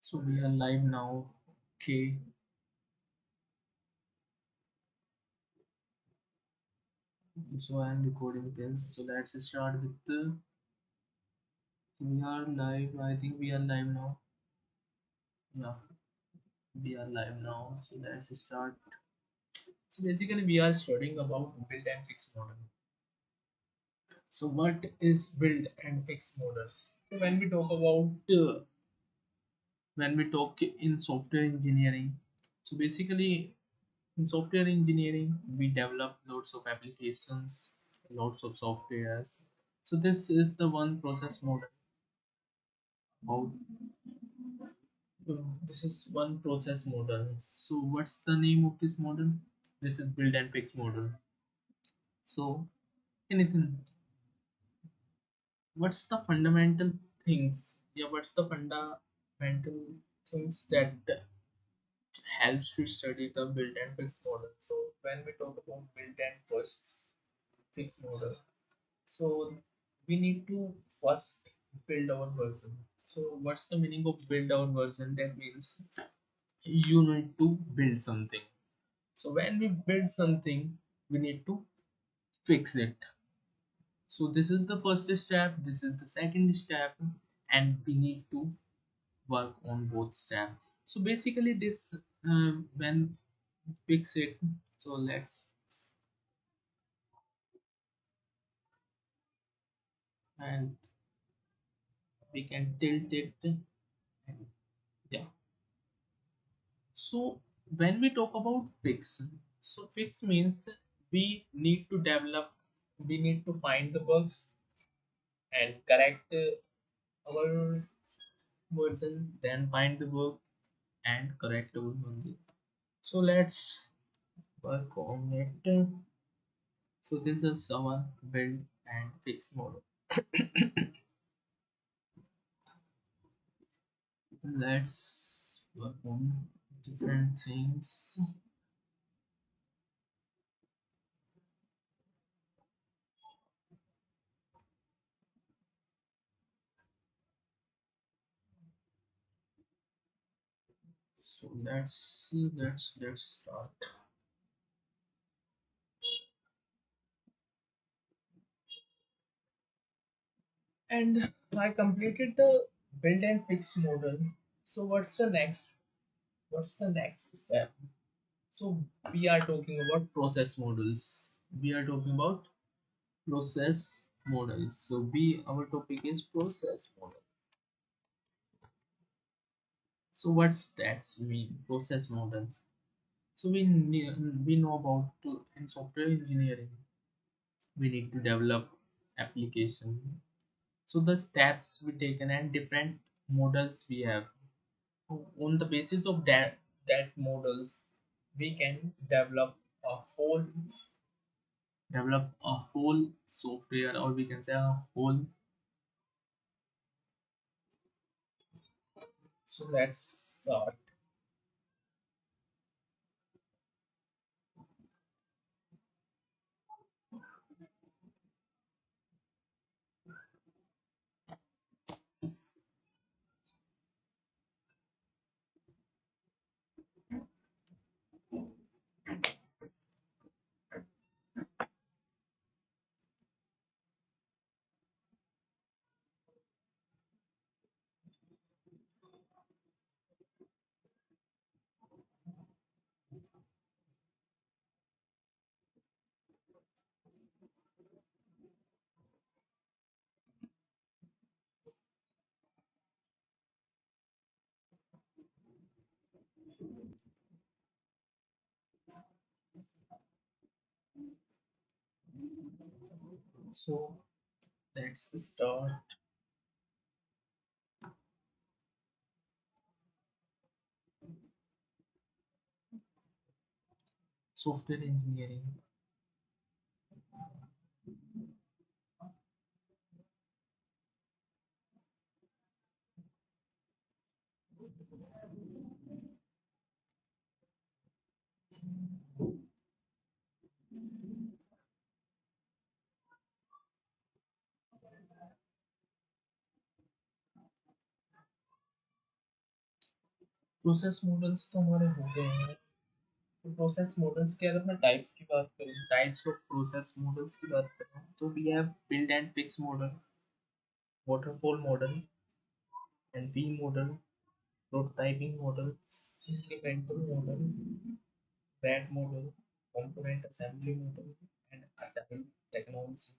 So we are live now. Okay. So I am recording this. So let's start with the. We are live. I think we are live now. Yeah, we are live now. So let's start. So basically, we are studying about build and fix model. So what is build and fix model? So when we talk in software engineering, so basically in software engineering we develop lots of applications, lots of softwares. So this is the one process model about this is one process model. So what's the name of this model? This is build and fix model. So anything, what's the fundamental things? Yeah, what's the fundamental things that helps to study the build and fix model? So when we talk about build and first fix model, so we need to first build our version. So what's the meaning of build our version? That means you need to build something. So when we build something, we need to fix it. So this is the first step, this is the second step, and we need to work on both steps. So basically this when fix it, so let's and we can tilt it and yeah. So when we talk about fix, so fix means we need to develop, we need to find the bugs and correct our version, then find the bug and correct our version. So let's work on it. So this is our build and fix model. Let's work on different things. So let's start. And I completed the build and fix model. So what's the next step? So we are talking about process models. We are talking about process models. So we our topic is process model. So what's that mean? Process models. So we know about in software engineering we need to develop application. So the steps we taken and different models we have. On the basis of that models we can develop a whole software, or we can say a whole. So let's start. So let's start. Software engineering. Process models तो हमारे हो गए हैं। तो process models के अगर मैं types की बात करूँ, टाइप्स ऑफ प्रोसेस मॉडल्स की बात करूँ, तो we have build and fix model, waterfall model, NP model, prototyping model, incremental model, RAD model, component assembly model, and agile technology.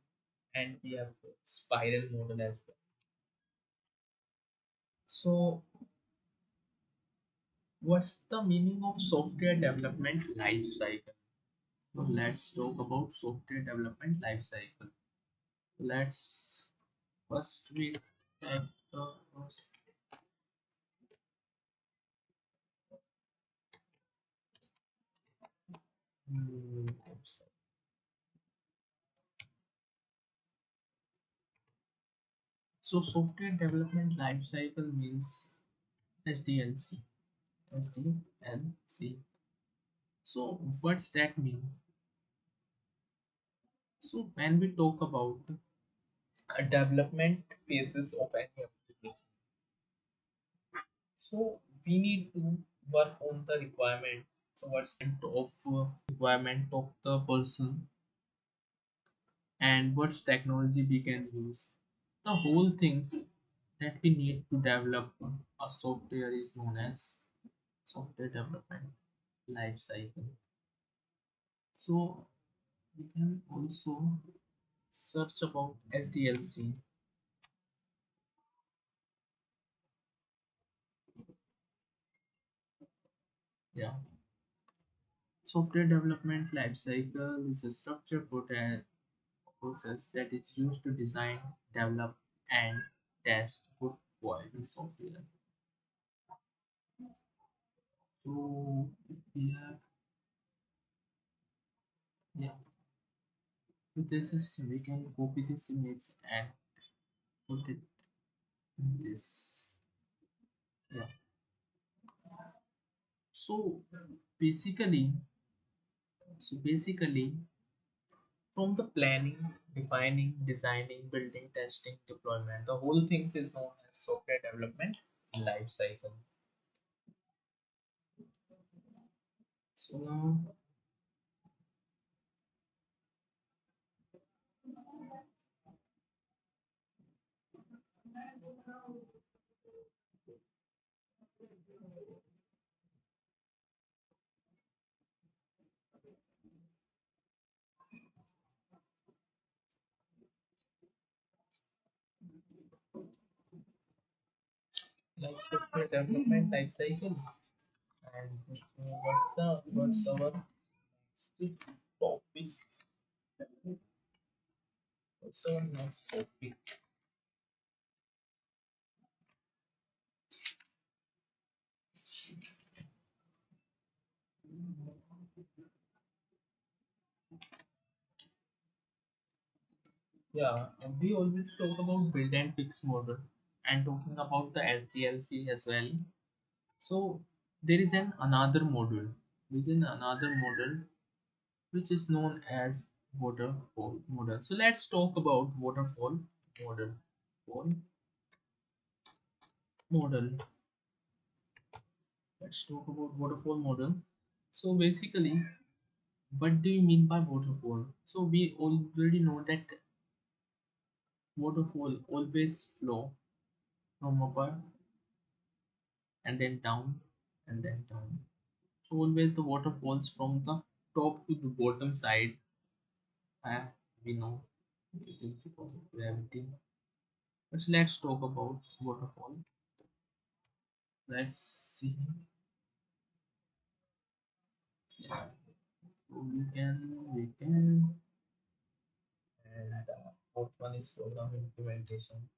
And we have spiral model as well. So, what's the meaning of software development life cycle? So, let's talk about software development life cycle. Let's first we take the first. Oops. So, software development life cycle means SDLC. SDLC. So, what's that mean? So, when we talk about a development phases of any application, so we need to work on the requirement. So, what's the of requirement of the person, and what's technology we can use. The whole things that we need to develop a software is known as software development life cycle. So we can also search about SDLC. Yeah, software development life cycle is a structured process that is used to design, develop, and test good quality software. So we have, yeah, this is, we can copy this image and put it in this. Yeah. So basically, so basically, from the planning, defining, designing, building, testing, deployment, the whole things is known as software development life cycle. So now like software development life cycle, and what's our next topic? What's our next topic? Yeah, we already talked about build and fix model and talking about the SDLC as well. So there is an another model within another model which is known as waterfall model. So let's talk about waterfall model. Waterfall model. Let's talk about waterfall model. So basically, what do you mean by waterfall? So we already know that waterfall always flow from upper and then down and then down. So always the water falls from the top to the bottom side. And we know it is because of gravity. But let's talk about waterfall. Let's see. Yeah, so we can, and fourth one is program implementation,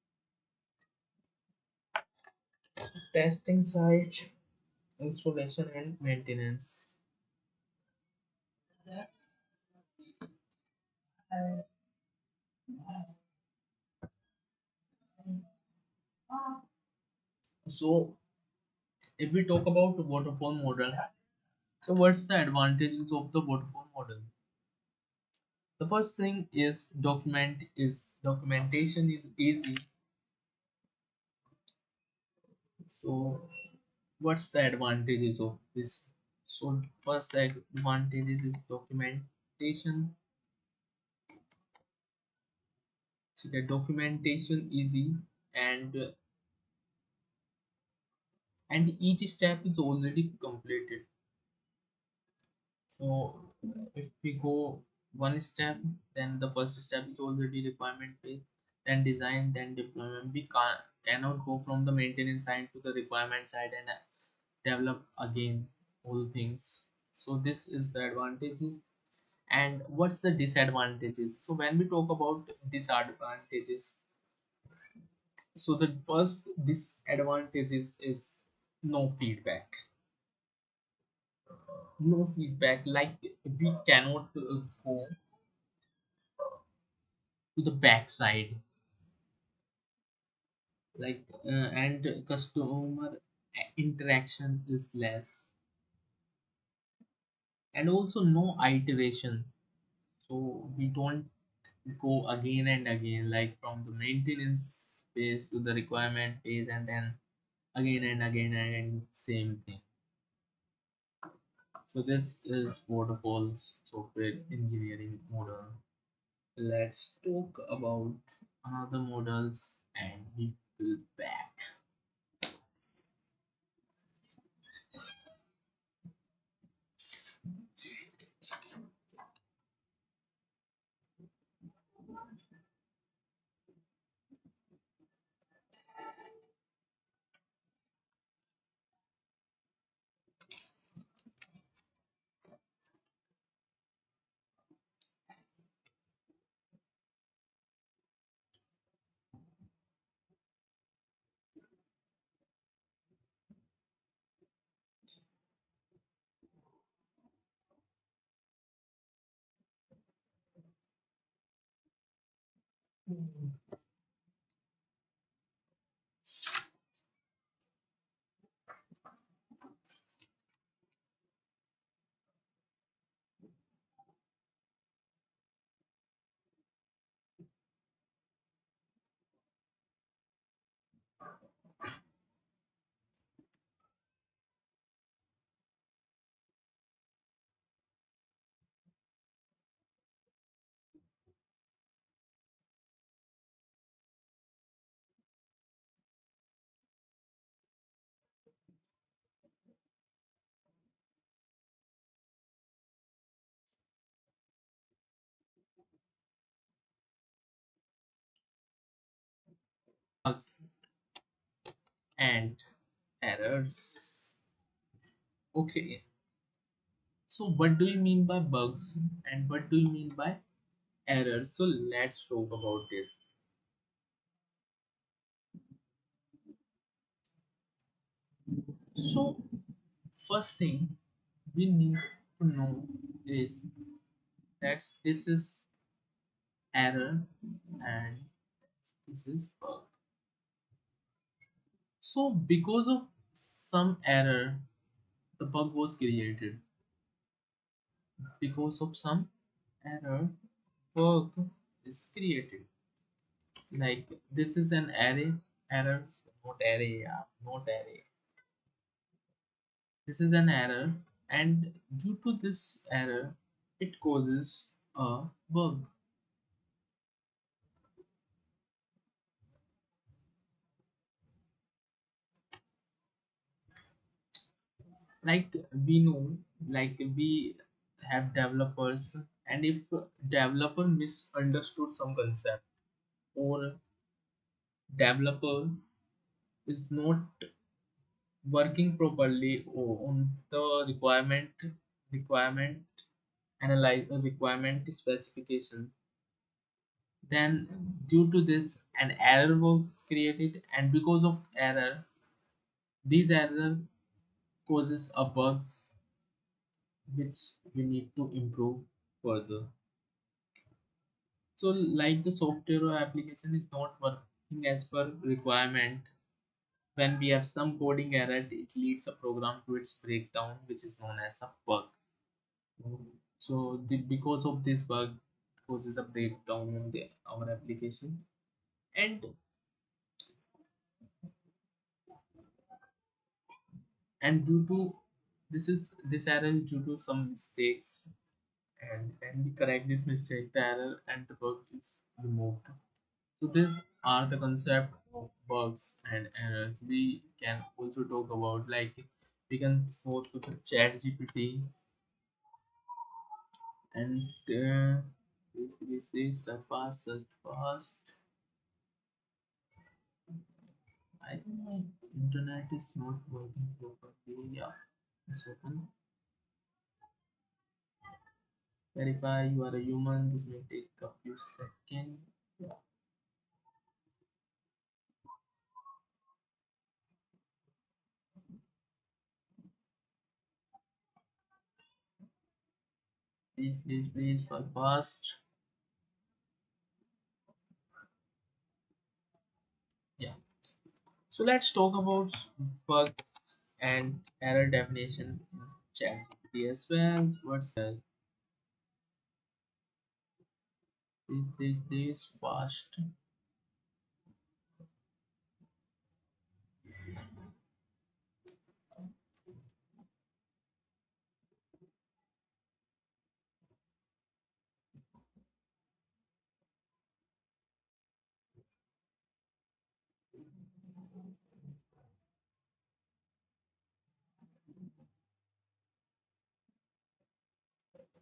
testing site, installation and maintenance. So if we talk about the waterfall model, so what's the advantages of the waterfall model? The first thing is documentation is easy. So what's the advantages of this? So first the advantages is documentation. So the documentation easy, and each step is already completed. So if we go one step, then the first step is already requirement phase, then design, then deployment. We cannot go from the maintenance side to the requirement side and develop again all things. So this is the advantages. And what's the disadvantages? So when we talk about disadvantages, so the first disadvantages is no feedback. No feedback, like we cannot go to the backside, like and customer interaction is less, and also no iteration. So we don't go again and again, like from the maintenance phase to the requirement phase, and then again and again and same thing. So this is waterfall software engineering model. Let's talk about another models and we will back. Bugs and errors. Okay, so what do you mean by bugs and what do you mean by errors? So let's talk about it. So first thing we need to know is that this is error and this is bug. So because of some error, the bug was created. Because of some error, bug is created. Like this is an array error, not array, yeah, not array. This is an error, and due to this error, it causes a bug. Like we know, like we have developers, and if developer misunderstood some concept, or developer is not working properly on the requirement analyze the requirement specification, then due to this an error was created, and because of error, these error causes a bugs which we need to improve further. So like the software or application is not working as per requirement, when we have some coding error, it leads a program to its breakdown, which is known as a bug. So because of this bug causes a breakdown in our application. And and due to this error is due to some mistakes, and when we correct this mistake, the error and the bug is removed. So these are the concept of bugs and errors. We can also talk about, like, we can go to the chat GPT and this search fast. I think my internet is not working properly. Yeah, a second. Verify you are a human. This may take a few seconds. Yeah, please, for fast. Yeah. So let's talk about bugs and error definition in ChatGPT as well. What's this fast?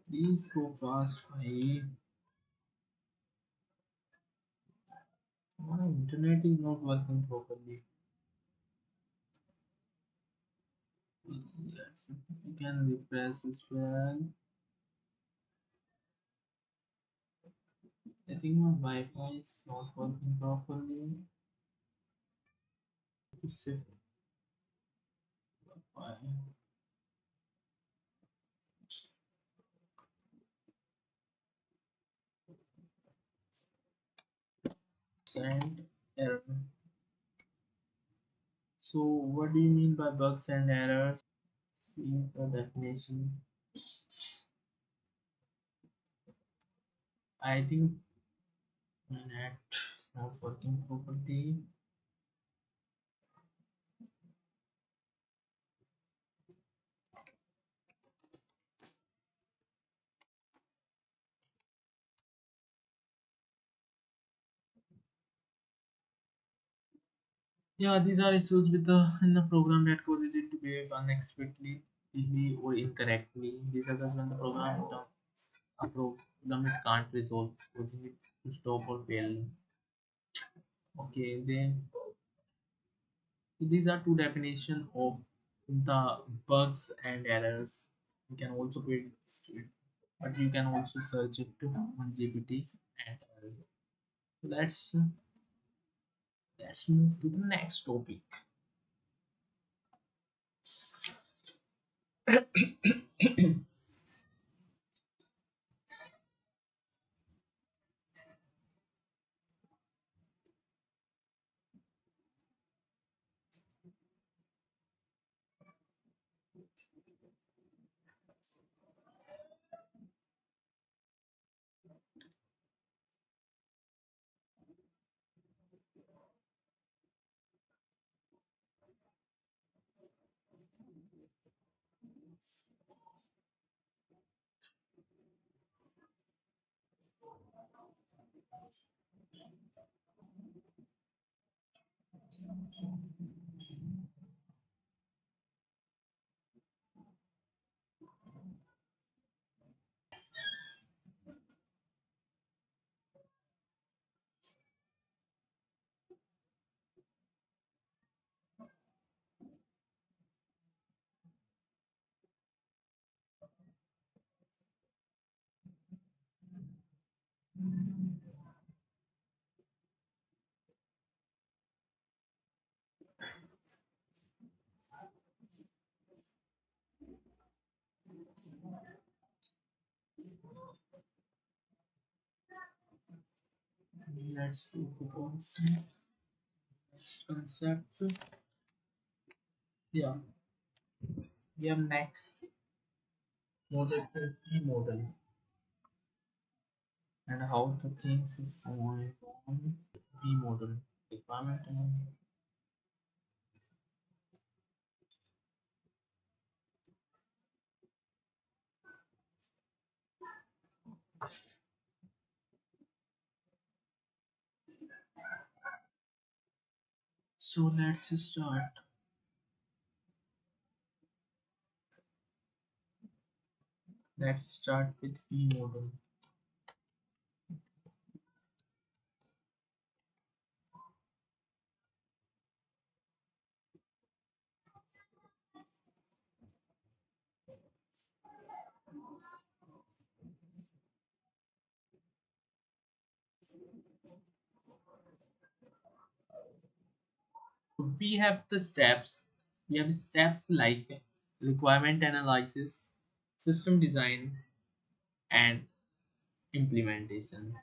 Please go fast, bhai. My internet is not working properly. Yes, you can refresh as well. I think my Wi-Fi is not working properly. To shift Wi-Fi. And error. So what do you mean by bugs and errors? See the definition. I think my net is not working properly. Yeah, these are issues with the in the program that causes it to behave unexpectedly or incorrectly. These occurs when the program turns a problem it can't resolve, causing it to stop or fail. Okay, then so these are two definitions of the bugs and errors. You can also put it straight, but you can also search it on GPT and errors. So let's move to the next topic. Let's talk about the next concept. Yeah, we have next model is the model and how the things is going on. B model requirement and So let's start. Let's start with V model. We have the steps. We have steps like requirement analysis, system design, and implementation.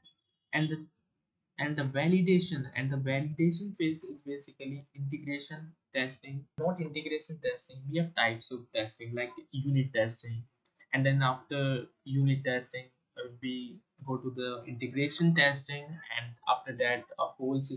And the validation phase is basically integration testing. Not integration testing, we have types of testing like unit testing, and then after unit testing we go to the integration testing, and after that a whole system